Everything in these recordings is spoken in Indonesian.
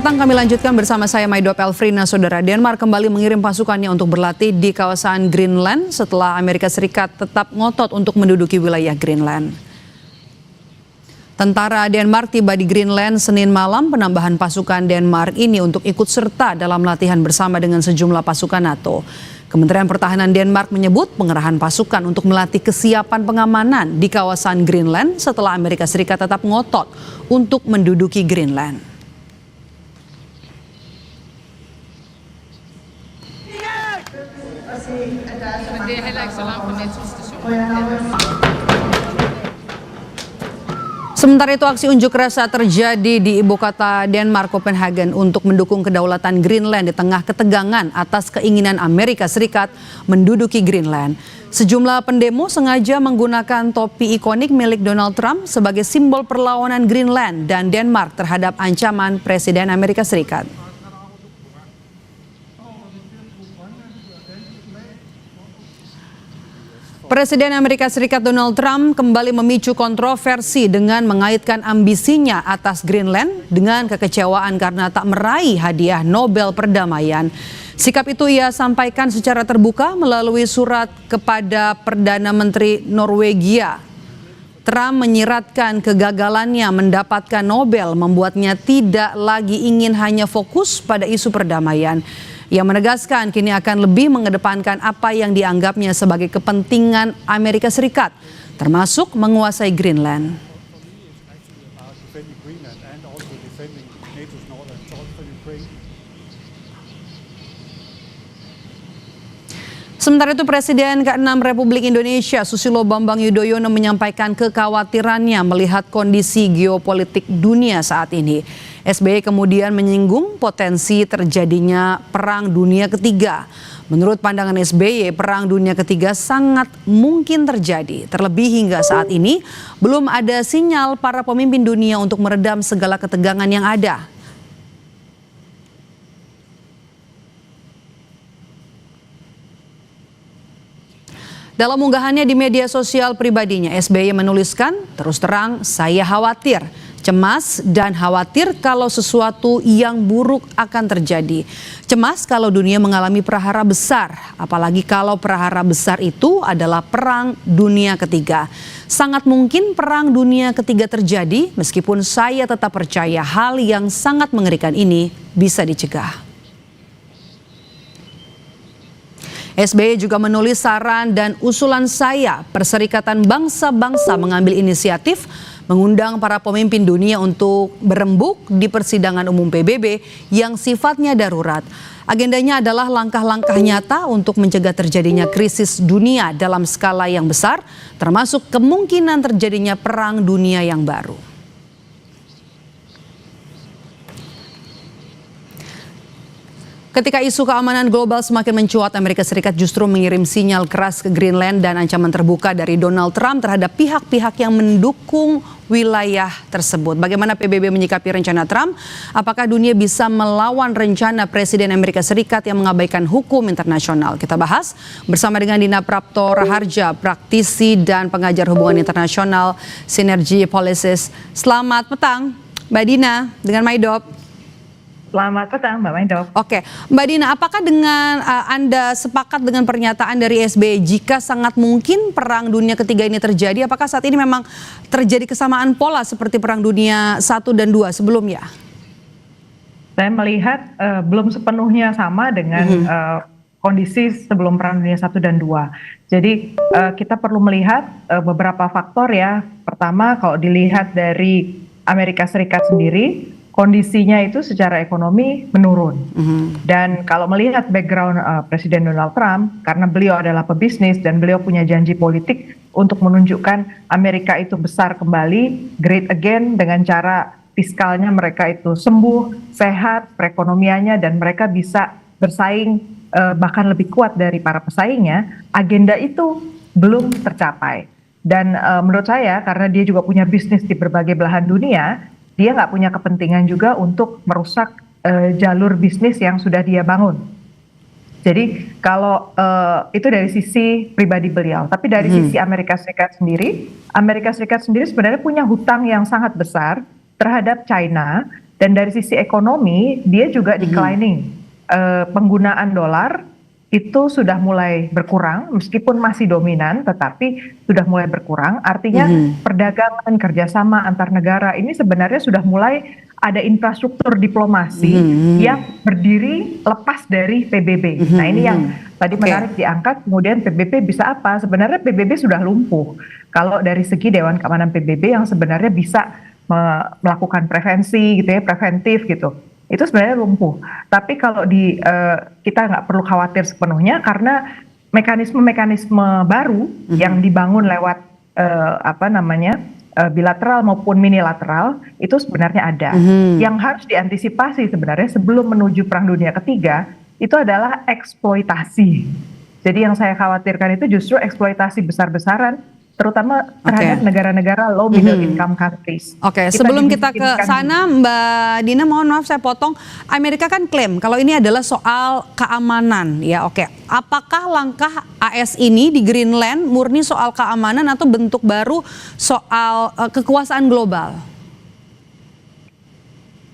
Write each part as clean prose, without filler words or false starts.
Kami lanjutkan bersama saya Maidop Elfrina. Saudara, Denmark kembali mengirim pasukannya untuk berlatih di kawasan Greenland setelah Amerika Serikat tetap ngotot untuk menduduki wilayah Greenland. Tentara Denmark tiba di Greenland Senin malam. Penambahan pasukan Denmark ini untuk ikut serta dalam latihan bersama dengan sejumlah pasukan NATO. Kementerian Pertahanan Denmark menyebut pengerahan pasukan untuk melatih kesiapan pengamanan di kawasan Greenland setelah Amerika Serikat tetap ngotot untuk menduduki Greenland. Sementara itu, aksi unjuk rasa terjadi di ibu kota Denmark, Copenhagen, untuk mendukung kedaulatan Greenland di tengah ketegangan atas keinginan Amerika Serikat menduduki Greenland. Sejumlah pendemo sengaja menggunakan topi ikonik milik Donald Trump sebagai simbol perlawanan Greenland dan Denmark terhadap ancaman Presiden Amerika Serikat. Presiden Amerika Serikat Donald Trump kembali memicu kontroversi dengan mengaitkan ambisinya atas Greenland dengan kekecewaan karena tak meraih hadiah Nobel Perdamaian. Sikap itu ia sampaikan secara terbuka melalui surat kepada Perdana Menteri Norwegia. Trump menyiratkan kegagalannya mendapatkan Nobel membuatnya tidak lagi ingin hanya fokus pada isu perdamaian. Ia menegaskan kini akan lebih mengedepankan apa yang dianggapnya sebagai kepentingan Amerika Serikat, termasuk menguasai Greenland. Sementara itu, Presiden ke-6 Republik Indonesia Susilo Bambang Yudhoyono menyampaikan kekhawatirannya melihat kondisi geopolitik dunia saat ini. SBY kemudian menyinggung potensi terjadinya Perang Dunia Ketiga. Menurut pandangan SBY, Perang Dunia Ketiga sangat mungkin terjadi. Terlebih hingga saat ini belum ada sinyal para pemimpin dunia untuk meredam segala ketegangan yang ada. Dalam unggahannya di media sosial pribadinya, SBY menuliskan, "Terus terang, saya khawatir, cemas dan khawatir kalau sesuatu yang buruk akan terjadi. Cemas kalau dunia mengalami prahara besar, apalagi kalau prahara besar itu adalah Perang Dunia Ketiga. Sangat mungkin Perang Dunia Ketiga terjadi, meskipun saya tetap percaya hal yang sangat mengerikan ini bisa dicegah." SBY juga menulis saran dan usulan saya, Perserikatan Bangsa-Bangsa mengambil inisiatif mengundang para pemimpin dunia untuk berembuk di persidangan umum PBB yang sifatnya darurat. Agendanya adalah langkah-langkah nyata untuk mencegah terjadinya krisis dunia dalam skala yang besar, termasuk kemungkinan terjadinya perang dunia yang baru. Ketika isu keamanan global semakin mencuat, Amerika Serikat justru mengirim sinyal keras ke Greenland dan ancaman terbuka dari Donald Trump terhadap pihak-pihak yang mendukung wilayah tersebut. Bagaimana PBB menyikapi rencana Trump? Apakah dunia bisa melawan rencana Presiden Amerika Serikat yang mengabaikan hukum internasional? Kita bahas bersama dengan Dina Prapto Raharja, praktisi dan pengajar hubungan internasional Synergy Policies. Selamat petang, Mbak Dina, dengan Maidop. Selamat petang, Mbak Maidop. Oke, Mbak Dina, apakah dengan Anda sepakat dengan pernyataan dari SBY jika sangat mungkin Perang Dunia Ketiga ini terjadi? Apakah saat ini memang terjadi kesamaan pola seperti Perang Dunia I dan II sebelumnya? Saya melihat belum sepenuhnya sama dengan kondisi sebelum Perang Dunia I dan II. Jadi kita perlu melihat beberapa faktor ya. Pertama, kalau dilihat dari Amerika Serikat sendiri, kondisinya itu secara ekonomi menurun. Dan kalau melihat background Presiden Donald Trump, karena beliau adalah pebisnis dan beliau punya janji politik untuk menunjukkan Amerika itu besar kembali, great again, dengan cara fiskalnya mereka itu sembuh, sehat, perekonomiannya, dan mereka bisa bersaing bahkan lebih kuat dari para pesaingnya. Agenda itu belum tercapai. Dan menurut saya, karena dia juga punya bisnis di berbagai belahan dunia, dia nggak punya kepentingan juga untuk merusak jalur bisnis yang sudah dia bangun. Jadi kalau itu dari sisi pribadi beliau, tapi dari sisi Amerika Serikat sendiri sebenarnya punya hutang yang sangat besar terhadap China Dan dari sisi ekonomi dia juga declining. Penggunaan dolar itu sudah mulai berkurang, meskipun masih dominan, tetapi sudah mulai berkurang. Artinya perdagangan kerjasama antar negara ini sebenarnya sudah mulai ada infrastruktur diplomasi yang berdiri lepas dari PBB. Nah ini yang tadi menarik diangkat, kemudian PBB bisa apa? Sebenarnya PBB sudah lumpuh. Kalau dari segi Dewan Keamanan PBB yang sebenarnya bisa melakukan prevensi gitu ya, preventif gitu. Itu sebenarnya lumpuh. Tapi kalau kita nggak perlu khawatir sepenuhnya karena mekanisme-mekanisme baru yang dibangun lewat bilateral maupun minilateral itu sebenarnya ada. Yang harus diantisipasi sebenarnya sebelum menuju Perang Dunia Ketiga itu adalah eksploitasi. Jadi yang saya khawatirkan itu justru eksploitasi besar-besaran, terutama terhadap negara-negara low middle income countries. Sebelum kita ke sana, Mbak Dina, mohon maaf saya potong. Amerika kan klaim kalau ini adalah soal keamanan, ya. Apakah langkah AS ini di Greenland murni soal keamanan atau bentuk baru soal kekuasaan global?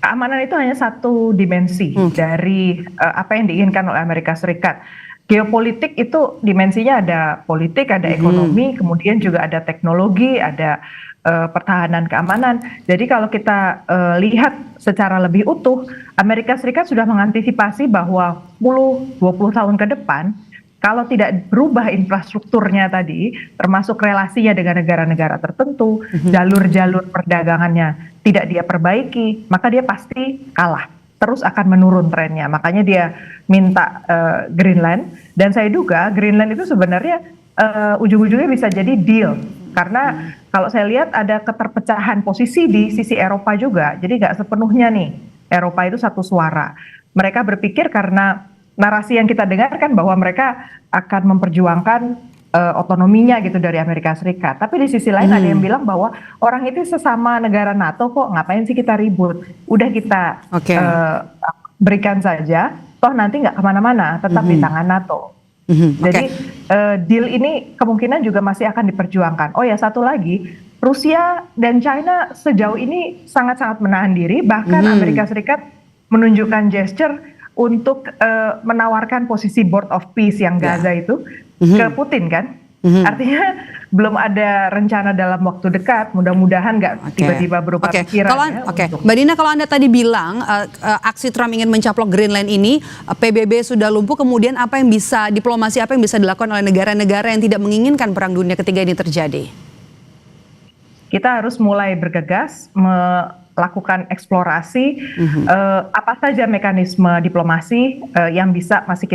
Keamanan itu hanya satu dimensi dari apa yang diinginkan oleh Amerika Serikat. Geopolitik itu dimensinya ada politik, ada ekonomi, kemudian juga ada teknologi, ada pertahanan keamanan. Jadi kalau kita lihat secara lebih utuh, Amerika Serikat sudah mengantisipasi bahwa 10-20 tahun ke depan, kalau tidak berubah infrastrukturnya tadi, termasuk relasinya dengan negara-negara tertentu, jalur-jalur perdagangannya tidak dia perbaiki, maka dia pasti kalah. Terus akan menurun trennya, makanya dia minta Greenland, dan saya duga Greenland itu sebenarnya ujung-ujungnya bisa jadi deal, karena kalau saya lihat ada keterpecahan posisi di sisi Eropa juga, jadi nggak sepenuhnya nih Eropa itu satu suara. Mereka berpikir karena narasi yang kita dengarkan bahwa mereka akan memperjuangkan otonominya gitu dari Amerika Serikat. Tapi di sisi lain ada yang bilang bahwa orang itu sesama negara NATO kok, ngapain sih kita ribut? Udah kita berikan saja, toh nanti nggak kemana-mana, tetap di tangan NATO. Jadi deal ini kemungkinan juga masih akan diperjuangkan. Oh ya, satu lagi, Rusia dan China sejauh ini sangat-sangat menahan diri, bahkan Amerika Serikat menunjukkan gesture untuk menawarkan posisi Board of Peace yang Gaza itu ke Putin kan. Artinya belum ada rencana dalam waktu dekat, mudah-mudahan nggak tiba-tiba berubah pikiran. Mbak Dina, kalau Anda tadi bilang aksi Trump ingin mencaplok Greenland ini, PBB sudah lumpuh, kemudian apa yang bisa, diplomasi apa yang bisa dilakukan oleh negara-negara yang tidak menginginkan Perang Dunia Ketiga ini terjadi? Kita harus mulai bergegas, melakukan eksplorasi apa saja mekanisme diplomasi yang masih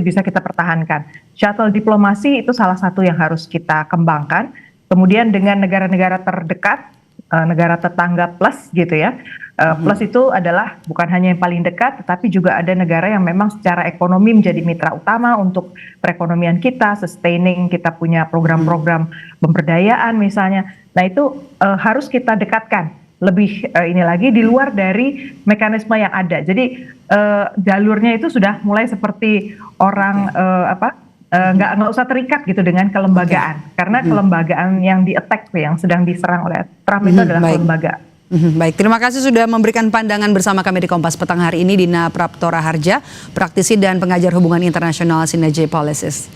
bisa kita pertahankan. Shuttle diplomasi itu salah satu yang harus kita kembangkan. Kemudian dengan negara-negara terdekat, negara tetangga plus gitu ya. Plus itu adalah bukan hanya yang paling dekat, tetapi juga ada negara yang memang secara ekonomi menjadi mitra utama untuk perekonomian kita, sustaining, kita punya program-program pemberdayaan misalnya. Nah itu harus kita dekatkan lebih ini lagi di luar dari mekanisme yang ada. Jadi jalurnya itu sudah mulai seperti orang nggak usah terikat gitu dengan kelembagaan, karena kelembagaan yang di-attack, yang sedang diserang oleh Trump itu adalah kelembagaan. Baik, terima kasih sudah memberikan pandangan bersama kami di Kompas Petang hari ini, Dina Praptora Harja, praktisi dan pengajar hubungan internasional Synergy Policies.